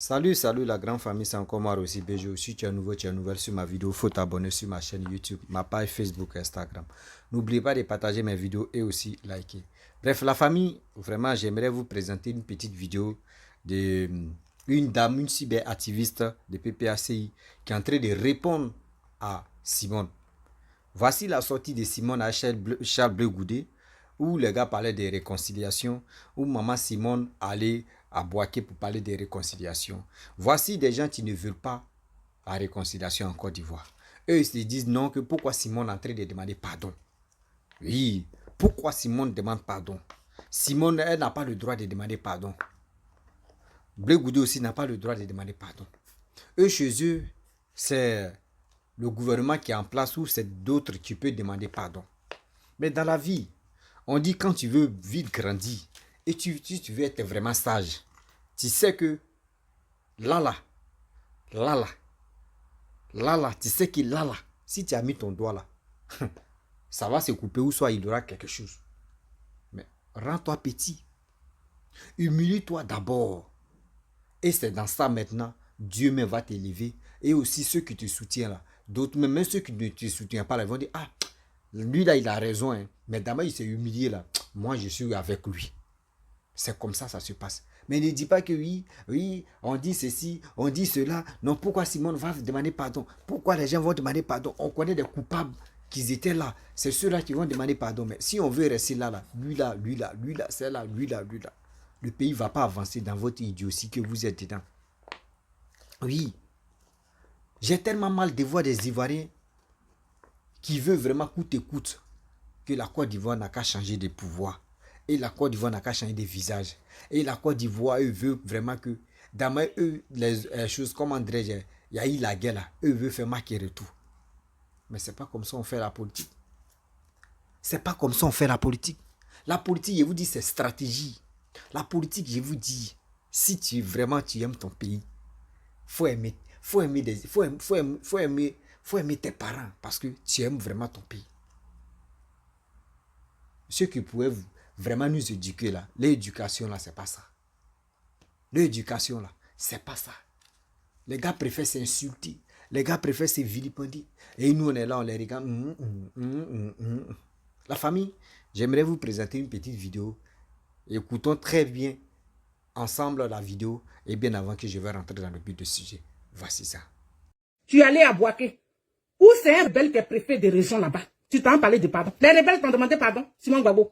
Salut la grande famille, c'est encore moi aussi Béjo. Si tu es nouveau, tu es nouvelle sur ma vidéo, faut t'abonner sur ma chaîne YouTube, ma page Facebook, Instagram. N'oubliez pas de partager mes vidéos et aussi liker. Bref, la famille, vraiment, j'aimerais vous présenter une petite vidéo de une dame, une cyberactiviste de PPACI qui est en train de répondre à Simone. Voici la sortie de Simone à Charles Bleu Goudé, où les gars parlaient de réconciliation, où maman Simone allait à Boaké pour parler de réconciliation. Voici des gens qui ne veulent pas la réconciliation en Côte d'Ivoire. Eux, ils se disent non, que pourquoi Simone est en train de demander pardon. Oui, pourquoi Simone demande pardon? Simone, elle n'a pas le droit de demander pardon. Bleu Goudé aussi n'a pas le droit de demander pardon. Eux, chez eux, c'est le gouvernement qui est en place ou c'est d'autres qui peuvent demander pardon. Mais dans la vie, on dit quand tu veux vite grandir et tu veux être vraiment sage, tu sais que là, tu sais que là, si tu as mis ton doigt là, ça va se couper ou soit il y aura quelque chose. Mais rends-toi petit. Humilie-toi d'abord. Et c'est dans ça maintenant, Dieu même va t'élever. Et aussi ceux qui te soutiennent là. D'autres, même ceux qui ne te soutiennent pas là, ils vont dire, ah, lui là, il a raison. Hein. Mais d'abord, il s'est humilié là. Moi, je suis avec lui. C'est comme ça se passe. Mais ne dis pas que oui, on dit ceci, on dit cela. Non, pourquoi Simone va demander pardon? Pourquoi les gens vont demander pardon? On connaît des coupables qui étaient là. C'est ceux-là qui vont demander pardon. Mais si on veut rester là, lui là, c'est là, lui là. Le pays ne va pas avancer dans votre idiotie que vous êtes dedans. Oui. J'ai tellement mal de voir des Ivoiriens qui veulent vraiment coûte et coûte que la Côte d'Ivoire n'a qu'à changer de pouvoir. Et la Côte d'Ivoire n'a qu'à changer de visage. Et la Côte d'Ivoire, eux, veut vraiment que, dans eux, les choses, comme André, il y a eu la guerre là, eux veulent faire marquer retour. Mais c'est pas comme ça on fait la politique. C'est pas comme ça on fait la politique. La politique, je vous dis, c'est stratégie. La politique, je vous dis, si tu vraiment tu aimes ton pays, faut aimer tes parents parce que tu aimes vraiment ton pays. Ceux qui pouvaient vraiment nous éduquer là, l'éducation là, c'est pas ça. L'éducation là, c'est pas ça. Les gars préfèrent s'insulter. Les gars préfèrent se vilipender. Et nous, on est là, on les regarde. La famille, j'aimerais vous présenter une petite vidéo. Écoutons très bien ensemble la vidéo et bien avant que je vais rentrer dans le but du sujet. Voici ça. Tu es allé à Boaké, où c'est un rebelle qui est préfet des régions là-bas. Tu t'en parlais de pardon. Les rebelles t'ont demandé pardon, Simon Gbagbo.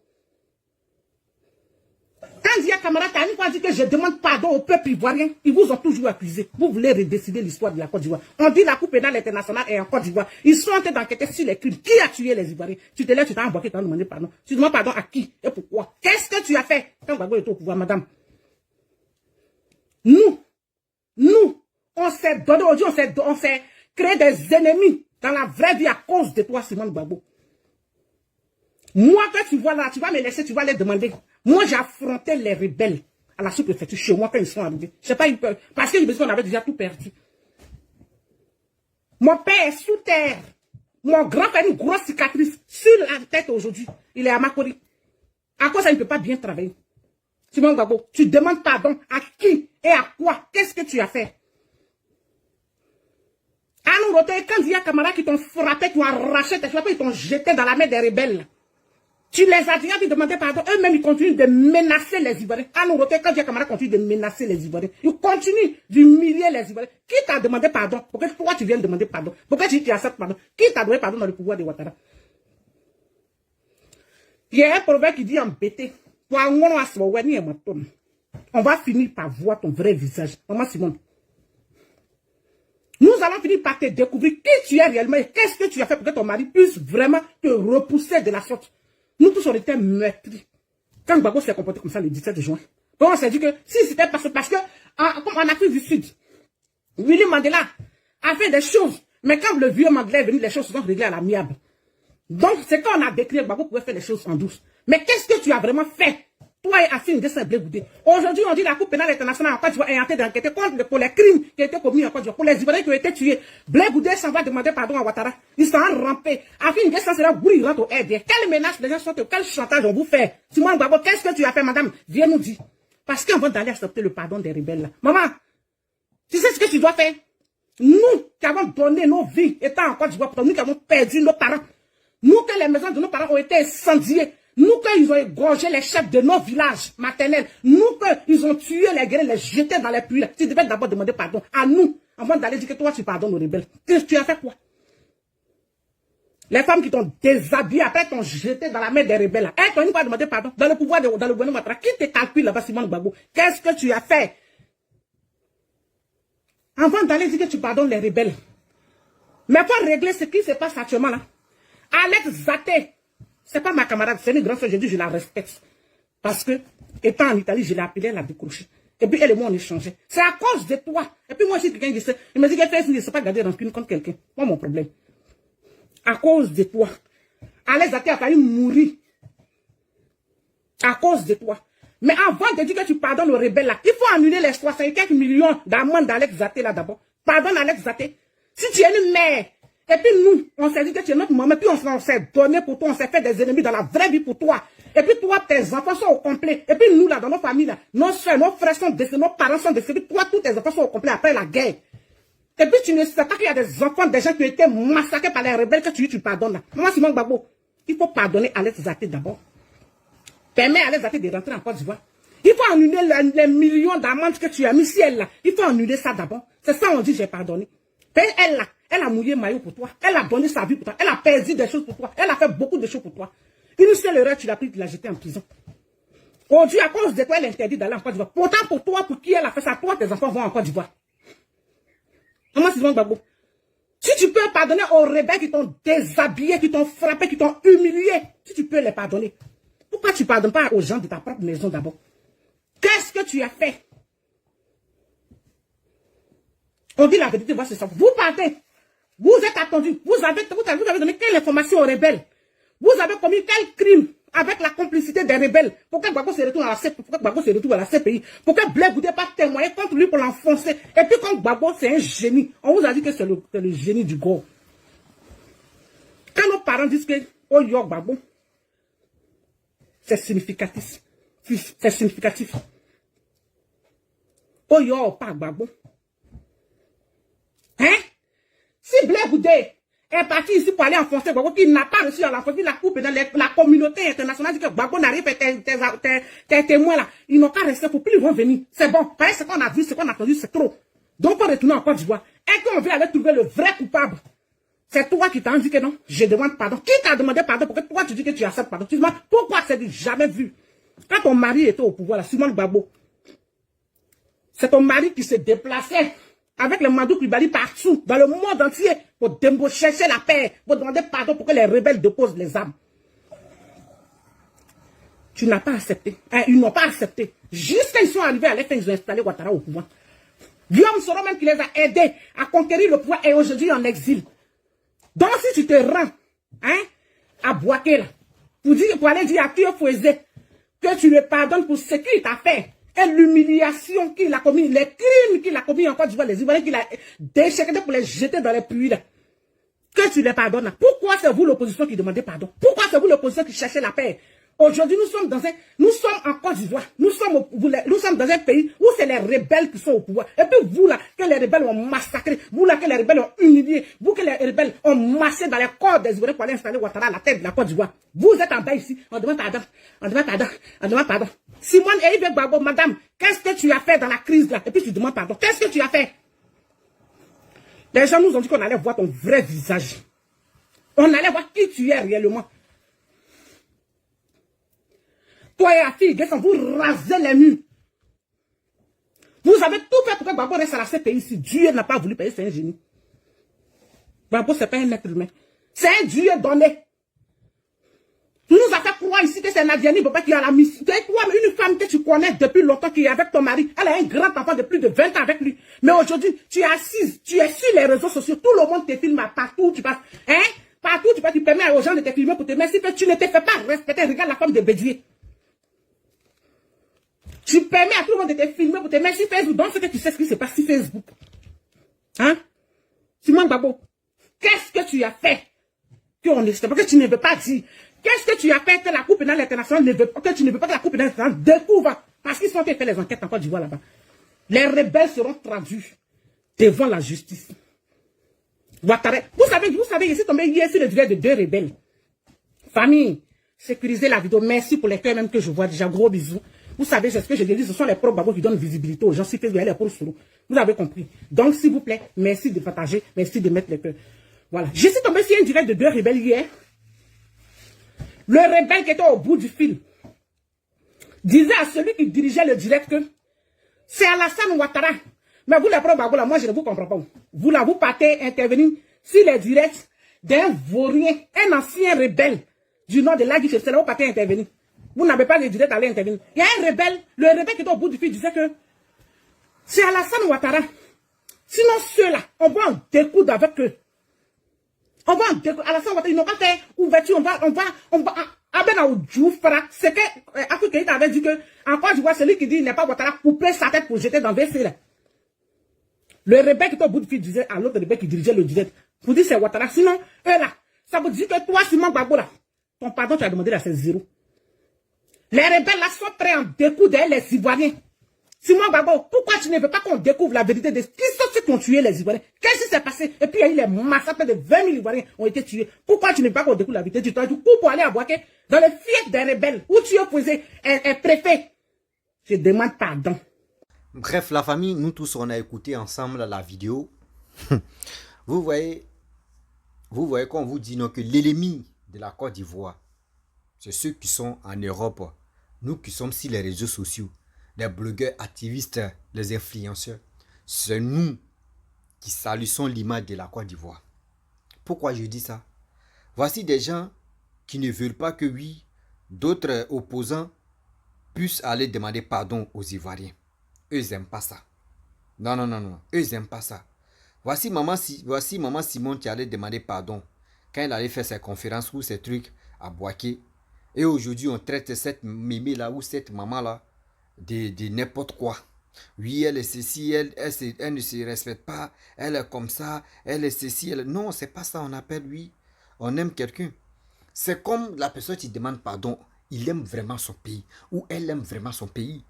Quand Zia Kamara t'a dit que je demande pardon au peuple ivoirien, ils vous ont toujours accusé. Vous voulez redécider l'histoire de la Côte d'Ivoire. On dit la Cour pénale internationale est en Côte d'Ivoire. Ils sont en train d'enquêter sur les crimes. Qui a tué les Ivoiriens? Tu te lèves, tu t'as embarqué, tu t'as demandé pardon. Tu demandes pardon à qui et pourquoi? Qu'est-ce que tu as fait quand Gbagbo était au pouvoir, madame? Nous, on s'est donné aujourd'hui, on s'est créé des ennemis dans la vraie vie à cause de toi, Simone Gbagbo. Moi, quand tu vois là, tu vas me laisser, tu vas les demander. Moi, j'ai affronté les rebelles à la sous-préfecture chez moi quand ils sont arrivés. Je sais pas, parce que je me suis dit qu'on avait déjà tout perdu. Mon père est sous terre. Mon grand-père a une grosse cicatrice sur la tête aujourd'hui. Il est à Makori. À quoi ça ne peut pas bien travailler? Simone Gbagbo, tu demandes pardon à qui et à quoi? Qu'est-ce que tu as fait? Anou Roté, quand il y a Kamara qui t'ont frappé, qui t'ont arraché tes cheveux, ils t'ont jeté dans la main des rebelles. Tu les as déjà dit demander pardon. Eux-mêmes, ils continuent de menacer les Ivoiriens. Anou Roté, quand il y a Kamara continue de menacer les Ivoiriens, ils continuent d'humilier les Ivoiriens. Qui t'a demandé pardon? Pourquoi tu viens de demander pardon? Pourquoi tu acceptes pardon? Qui t'a donné pardon dans le pouvoir de Ouattara? Il y a un proverbe qui dit embêté. On va finir par voir ton vrai visage. Maman Simone. Nous allons finir par te découvrir qui tu es réellement et qu'est-ce que tu as fait pour que ton mari puisse vraiment te repousser de la sorte. Nous tous, on était meurtris. Quand Gbagbo s'est comporté comme ça le 17 juin, bon, on s'est dit que si c'était parce que, comme en Afrique du Sud, Willy Mandela a fait des choses, mais quand le vieux Mandela est venu, les choses se sont réglées à l'amiable. Donc, c'est quand on a décrit que Gbagbo pouvait faire les choses en douce. Mais qu'est-ce que tu as vraiment fait? Toi et Assine N'Guessan Blé Goudé. Aujourd'hui, on dit la Cour pénale internationale en Côte d'Ivoire est en train d'enquêter pour les crimes qui ont été commis en Côte d'Ivoire, pour les Ivoiriens qui ont été tués. Blé Goudé s'en va demander pardon à Ouattara. Ils sont rampés. Assine N'Guessan sera bourré, il rentre au aide. Quelle menace les gens sont, quel chantage on vous fait? Simone Gbagbo, qu'est-ce que tu as fait, madame? Viens nous dire. Parce qu'avant d'aller accepter le pardon des rebelles là. Maman, dois faire? Nous qui avons donné nos vies, étant en Côte d'Ivoire, nous qui avons perdu nos parents, nous que les maisons de nos parents ont été incendiées, nous qu'ils ont égorgé les chefs de nos villages maternels, nous qu'ils ont tué les guerriers, les jetés dans les puits. Tu devais d'abord demander pardon à nous, avant d'aller dire que toi tu pardonnes aux rebelles. Tu as fait quoi? Les femmes qui t'ont déshabillé, après t'ont jeté dans la mer des rebelles. Elles t'ont pas demandé pardon. Dans le pouvoir, dans le gouvernement, qui te calcule là-bas, Simone Gbagbo? Qu'est-ce que tu as fait? Avant d'aller dire que tu pardonnes les rebelles. Mais pour régler ce qui se passe actuellement là, Alex Zaté, c'est pas ma camarade, c'est une grande soeur, je dis, je la respecte. Parce que, étant en Italie, je l'ai appelée, elle a décroché. Et puis elle et moi, on échangeait. C'est à cause de toi. Et puis moi, si quelqu'un dit ça, il me dit qu'elle fait, ne sait pas garder rancune contre quelqu'un. Moi, mon problème. À cause de toi. Alex Zaté a failli mourir. À cause de toi. Mais avant de dire que tu pardonnes aux rebelles là, il faut annuler les 60 quelques millions d'amendes d'Alex Zaté là d'abord. Pardonne Alex Zaté. Si tu es une mère, et puis nous, on s'est dit que tu es notre maman, puis on s'est donné pour toi, on s'est fait des ennemis dans la vraie vie pour toi. Et puis toi, tes enfants sont au complet. Et puis nous là, dans nos familles là, nos soeurs, nos frères sont décédés, nos parents sont décédés. Toi, tous tes enfants sont au complet après la guerre. Et puis tu ne sais pas qu'il y a des enfants, des gens qui ont été massacrés par les rebelles que tu pardonnes là. Moi, Simone Gbagbo, il faut pardonner Alex Zaté d'abord. Permets à Alex Zaté de rentrer en Côte d'Ivoire. Il faut annuler les millions d'amendes que tu as mis si elle là. Il faut annuler ça d'abord. C'est ça on dit j'ai pardonné. Elle là, elle a mouillé maillot pour toi. Elle a donné sa vie pour toi. Elle a perdu des choses pour toi. Elle a fait beaucoup de choses pour toi. Une seule erreur, tu l'as pris, tu l'as jeté en prison. Aujourd'hui, à cause de toi, elle interdit d'aller en Côte d'Ivoire. Pourtant, pour toi, pour qui elle a fait ça, toi, tes enfants vont en Côte d'Ivoire. Comment c'est Gbagbo? Si tu peux pardonner aux rebelles qui t'ont déshabillé, qui t'ont frappé, qui t'ont humilié, si tu peux les pardonner, pourquoi tu ne pardonnes pas aux gens de ta propre maison d'abord? Qu'est-ce que tu as fait? On dit la vérité, c'est ça. Vous partez. Vous êtes attendu. Vous avez donné quelle information aux rebelles? Vous avez commis quel crime avec la complicité des rebelles? Pourquoi Gbagbo se retrouve à la CPI? Pourquoi Blaise Goudé pas témoigné contre lui pour l'enfoncer? Et puis quand Gbagbo c'est un génie, on vous a dit que c'est le génie du gros. Quand nos parents disent que oh yo Gbagbo, c'est significatif. C'est significatif. Oh yo pas Gbagbo. Hein? Si Blaise Goudé est parti ici pour aller enfoncer Gbagbo, qui n'a pas reçu à l'enfoncer la coupe dans la communauté internationale, dit que Gbagbo n'arrive pas, tes témoins là, ils n'ont pas resté, pour plus ils vont venir. C'est bon, parce que ce qu'on a vu, ce qu'on a entendu, c'est trop. Donc on retourne en Côte d'Ivoire. Et qu'on veut aller trouver le vrai coupable. C'est toi qui t'as dit que non, je demande pardon. Qui t'a demandé pardon pour que toi tu dis que tu acceptes pardon? Tu demandes pourquoi c'est jamais vu. Quand ton mari était au pouvoir, là, Simone Gbagbo, c'est ton mari qui se déplaçait avec le Madou Koulibaly partout, dans le monde entier, pour chercher la paix, pour demander pardon pour que les rebelles déposent les armes. Tu n'as pas accepté. Ils n'ont pas accepté. Jusqu'à ils sont arrivés à l'effet, ils ont installé Ouattara au pouvoir. Guillaume Soro même qui les a aidés à conquérir le pouvoir et aujourd'hui en exil. Donc si tu te rends à Bouaké là, pour aller dire à Tio Fouezé que tu le pardonnes pour ce qu'il t'a fait, et l'humiliation qu'il a commis, les crimes qu'il a commis en Côte d'Ivoire, les Ivoiriens qu'il a déchiquetés pour les jeter dans les puits là, que tu les pardonnes. Pourquoi c'est vous l'opposition qui demandez pardon? Pourquoi c'est vous l'opposition qui cherchez la paix? Aujourd'hui, nous sommes en Côte d'Ivoire, nous sommes dans un pays où c'est les rebelles qui sont au pouvoir. Et puis vous là, que les rebelles ont massacré, vous là, que les rebelles ont humilié, vous que les rebelles ont massé dans les corps des Ivoiriens pour aller installer Ouattara à la tête de la Côte d'Ivoire. Vous êtes en bas ici, on demande pardon, on demande pardon, on demande pardon. Simone et Yves Gbagbo, madame, qu'est-ce que tu as fait dans la crise là? Et puis tu demandes pardon. Qu'est-ce que tu as fait? Les gens nous ont dit qu'on allait voir ton vrai visage. On allait voir qui tu es réellement. Toi et la fille, vous rasez les murs. Vous avez tout fait pour que Gbagbo reste à la CPI ici. Dieu n'a pas voulu payer, c'est un génie. Gbagbo, c'est pas un être humain. C'est un Dieu donné. Tu nous as fait croire ici que c'est Nadiani Baba qui a la mission. Toi, une femme que tu connais depuis longtemps, qui est avec ton mari, elle a un grand enfant de plus de 20 ans avec lui. Mais aujourd'hui, tu es assise, tu es sur les réseaux sociaux, tout le monde te filme partout où tu passes. Hein? Partout où tu passes, tu permets aux gens de te filmer pour te mettre. Si tu ne te fais pas respecter, regarde la femme de Bédier. Tu permets à tout le monde de te filmer pour te mettre sur Facebook. Donc, ce que tu sais ce qui se passe sur Facebook. Hein? Simone Gbagbo, qu'est-ce que tu as fait? Parce que tu ne veux pas dire. Qu'est-ce que tu as fait que la Cour pénale internationale ne veut pas, que tu ne veux pas que la Cour pénale internationale découvre? Parce qu'ils sont fait les enquêtes en Côte d'Ivoire là-bas. Les rebelles seront traduits. devant la justice. Ouattara, vous savez, je suis tombé hier sur le direct de 2 rebelles. Famille, sécurisez la vidéo. Merci pour les cœurs même que je vois déjà. Gros bisous. Vous savez, c'est ce que je dis, ce sont les propres babos qui donnent visibilité aux gens. Si Facebook, les pour solo. Vous avez compris. Donc, s'il vous plaît, merci de partager, merci de mettre les cœurs. Voilà. Je suis tombé sur un direct de 2 rebelles hier. Le rebelle qui était au bout du fil disait à celui qui dirigeait le direct que c'est Alassane Ouattara. Mais vous, les propres babos là, moi, je ne vous comprends pas. Vous là, vous partez intervenir sur les directs d'un vaurien, un ancien rebelle du nom de l'Agui, c'est là où vous partez intervenir. Vous n'avez pas de direct à aller intervenir. Il y a un rebelle, le rebelle qui était au bout du fil disait que c'est Alassane Ouattara. Sinon, ceux-là, on va en découdre avec eux. On va en découdre. Alassane Ouattara, ils n'ont pas fait ouverture. On va, Abena ou Djoufra, c'est que Afrique avait dit que, encore je vois celui qui dit il n'est pas Ouattara, couper sa tête pour jeter dans le WC là. Le rebelle qui était au bout du fil disait à l'autre rebelle qui dirigeait le direct, pour dire c'est Ouattara. Sinon, eux là, ça vous dit que toi, Simon Gbagbo là, ton pardon, tu as demandé là, c'est 0. Les rebelles là sont prêts à découdre les Ivoiriens. Simon Gbagbo, pourquoi tu ne veux pas qu'on découvre la vérité de qui sont ceux qui ont tué les Ivoiriens? Qu'est-ce qui s'est passé? Et puis il y a eu les massacres de 20 000 Ivoiriens ont été tués. Pourquoi tu ne veux pas qu'on découvre la vérité? Tu t'as du coup pour aller à Boaké, dans le fief des rebelles, où tu es opposé un préfet. Je demande pardon. Bref, la famille, nous tous, on a écouté ensemble la vidéo. Vous voyez quand on vous dit non, que l'ennemi de la Côte d'Ivoire, c'est ceux qui sont en Europe. Nous qui sommes sur les réseaux sociaux, les blogueurs, activistes, les influenceurs, c'est nous qui salissons l'image de la Côte d'Ivoire. Pourquoi je dis ça? Voici des gens qui ne veulent pas que oui, d'autres opposants puissent aller demander pardon aux Ivoiriens. Eux, ils n'aiment pas ça. Non. Eux, ils n'aiment pas ça. Voici maman Simon qui allait demander pardon quand elle allait faire ses conférences ou ses trucs à Boaké. Et aujourd'hui, on traite cette mémé là ou cette maman là de n'importe quoi. Oui, elle est ceci, elle ne se respecte pas, elle est comme ça, elle est ceci, elle... Non, c'est pas ça, on appelle, oui, on aime quelqu'un. C'est comme la personne qui demande pardon, il aime vraiment son pays ou elle aime vraiment son pays.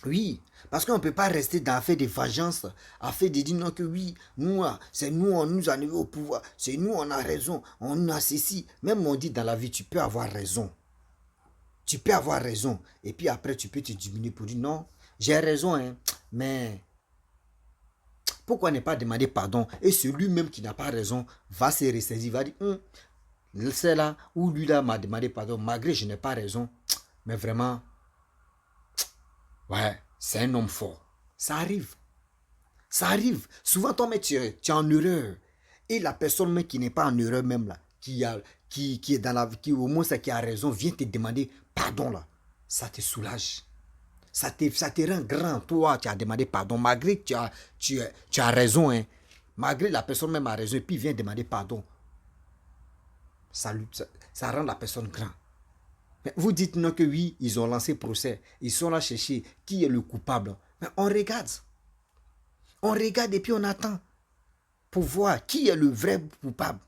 Oui, parce qu'on ne peut pas rester dans l'affaire de vengeance, affaire de dire non que oui, nous, c'est nous, on nous a arrivé au pouvoir, c'est nous, on a raison, on a ceci. Même on dit dans la vie, tu peux avoir raison. Tu peux avoir raison. Et puis après, tu peux te diminuer pour dire non, j'ai raison, hein, mais pourquoi ne pas demander pardon? Et celui-même qui n'a pas raison va se ressaisir, va dire, c'est là où lui-là m'a demandé pardon, malgré je n'ai pas raison, mais vraiment... Ouais, c'est un homme fort. Ça arrive. Ça arrive. Souvent, toi, mais tu es en erreur. Et la personne même qui n'est pas en erreur même là, qui est dans la vie, qui au moins ça qui a raison, vient te demander pardon là. Ça te soulage. Ça te rend grand. Toi, tu as demandé pardon. Malgré que tu as raison, hein. Malgré la personne même a raison, et puis vient demander pardon. Ça rend la personne grand. Mais vous dites non que oui, ils ont lancé procès. Ils sont là chercher qui est le coupable. Mais on regarde. On regarde et puis on attend. Pour voir qui est le vrai coupable.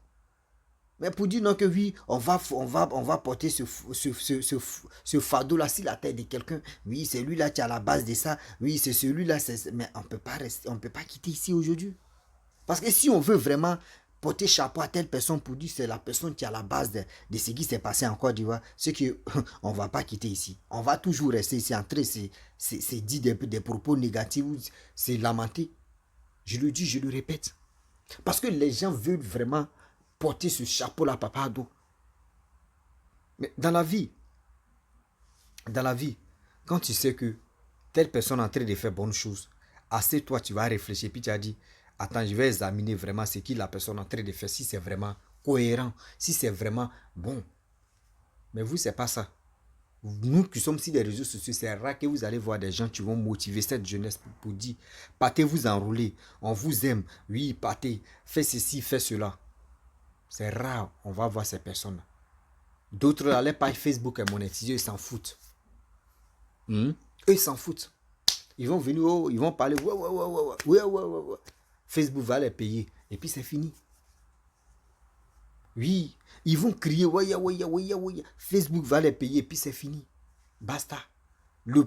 Mais pour dire non que oui, on va porter ce fardeau là sur la tête de quelqu'un. Oui, c'est lui là qui est à la base de ça. Oui, c'est celui-là. Mais on peut pas rester, on peut pas quitter ici aujourd'hui. Parce que si on veut vraiment porter chapeau à telle personne pour dire c'est la personne qui est à la base de ce qui s'est passé en Côte d'Ivoire, c'est qu'on ne va pas quitter ici. On va toujours rester ici en train de dire des propos négatifs, c'est lamenter. Je le dis, je le répète. Parce que les gens veulent vraiment porter ce chapeau-là, papa Ado. Mais dans la vie, quand tu sais que telle personne est en train de faire bonne chose, assez toi, tu vas réfléchir, puis tu as dit, attends, je vais examiner vraiment ce que la personne est en train de faire, si c'est vraiment cohérent, si c'est vraiment bon. Mais vous, c'est pas ça. Nous qui sommes sur les réseaux sociaux, c'est rare que vous allez voir des gens qui vont motiver cette jeunesse pour dire, partez vous enrouler, on vous aime, oui, partez, faites ceci, faites cela. C'est rare, on va voir ces personnes. D'autres, à leur page Facebook est monétisée, ils s'en foutent. Eux, ils s'en foutent. Ils vont venir, ils vont parler, ouais. Facebook va les payer. Et puis c'est fini. Oui, ils vont crier, ouais. Facebook va les payer. Et puis c'est fini. Basta. Le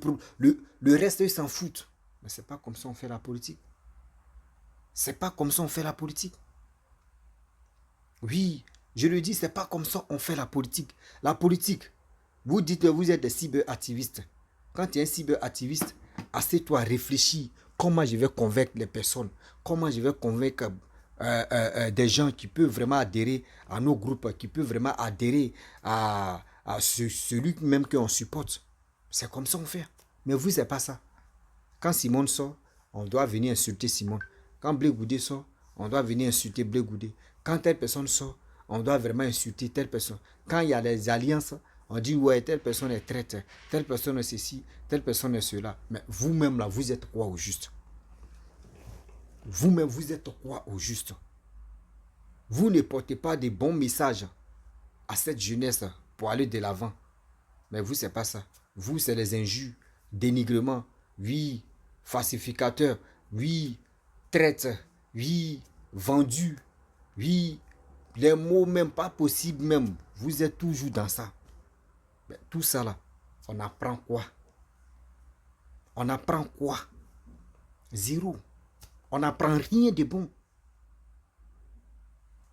reste, ils s'en foutent. Mais c'est pas comme ça on fait la politique. C'est pas comme ça on fait la politique. Oui, je le dis, c'est pas comme ça on fait la politique. La politique, vous dites que vous êtes des cyberactivistes. Quand tu es un cyberactiviste, assieds-toi, réfléchis. Comment je vais convaincre les personnes? Comment je vais convaincre des gens qui peuvent vraiment adhérer à nos groupes, qui peuvent vraiment adhérer à celui même qu'on supporte? C'est comme ça qu'on fait. Mais vous, c'est pas ça. Quand Simone sort, on doit venir insulter Simone. Quand Blé Goudé sort, on doit venir insulter Blé Goudé. Quand telle personne sort, on doit vraiment insulter telle personne. Quand il y a les alliances, on dit ouais, telle personne est traître, telle personne est ceci, telle personne est cela. Mais vous-même là, vous êtes quoi au juste? Vous-même, vous êtes quoi au juste? Vous ne portez pas de bons messages à cette jeunesse pour aller de l'avant. Mais vous, c'est pas ça. Vous, c'est les injures, dénigrement, oui, falsificateur, oui, traite, oui, vendu, oui, les mots même pas possibles même. Vous êtes toujours dans ça. Mais tout ça là, on apprend quoi? On apprend quoi? Zéro. On n'apprend rien de bon.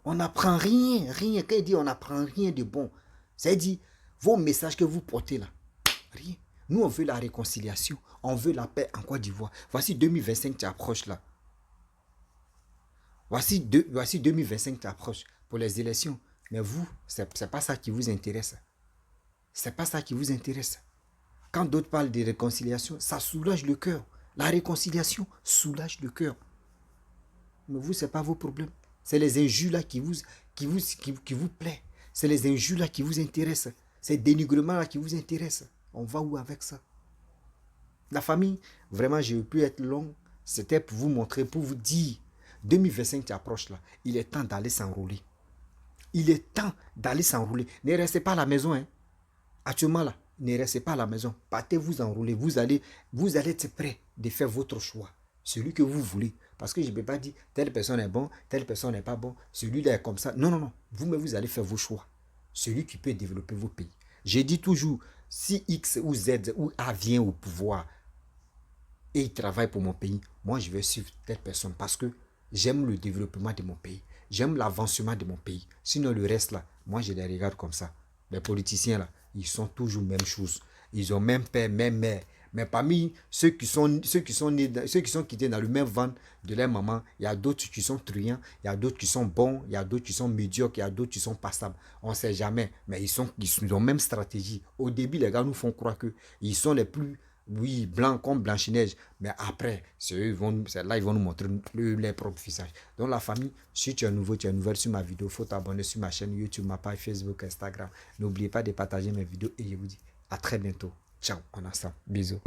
On n'apprend rien, rien. Quand il dit on n'apprend rien de bon, c'est-à-dire vos messages que vous portez là, rien. Nous, on veut la réconciliation, on veut la paix en Côte d'Ivoire. Voici 2025 qui approche là. Voici 2025 qui approche pour les élections. Mais vous, c'est pas ça qui vous intéresse. C'est pas ça qui vous intéresse. Quand d'autres parlent de réconciliation, ça soulage le cœur. La réconciliation soulage le cœur. Mais vous, ce n'est pas vos problèmes. C'est les injures là qui vous plaît. C'est les injures là qui vous intéressent. C'est le dénigrement là qui vous intéresse. On va où avec ça? La famille, vraiment, je ne veux plus être long. C'était pour vous montrer, pour vous dire, 2025 qui approche là, il est temps d'aller s'enrouler. Il est temps d'aller s'enrouler. Ne restez pas à la maison. Hein. Actuellement là, ne restez pas à la maison. Partez vous enrouler. Vous allez être prêt de faire votre choix. Celui que vous voulez. Parce que je ne peux pas dire telle personne est bon, telle personne n'est pas bon, celui-là est comme ça. Non, non, non. Vous-même, vous allez faire vos choix. Celui qui peut développer vos pays. J'ai dit toujours, si X ou Z ou A vient au pouvoir et il travaille pour mon pays, moi, je vais suivre telle personne parce que j'aime le développement de mon pays. J'aime l'avancement de mon pays. Sinon, le reste, là, moi, je les regarde comme ça. Les politiciens, là, ils sont toujours même chose. Ils ont même père, même mère. Mais parmi ceux qui sont quittés dans le même ventre de leur maman, il y a d'autres qui sont truands, il y a d'autres qui sont bons, il y a d'autres qui sont médiocres, il y a d'autres qui sont passables. On ne sait jamais, mais ils ont même stratégie. Au début, les gars nous font croire qu'ils sont les plus, oui, blancs comme Blanche-Neige. Mais après, là, ils vont nous montrer leur propre visage. Donc la famille, si tu es nouveau, tu es nouvelle sur ma vidéo, il faut t'abonner sur ma chaîne YouTube, ma page Facebook, Instagram. N'oubliez pas de partager mes vidéos et je vous dis à très bientôt. Ciao, on ensemble. Bisous.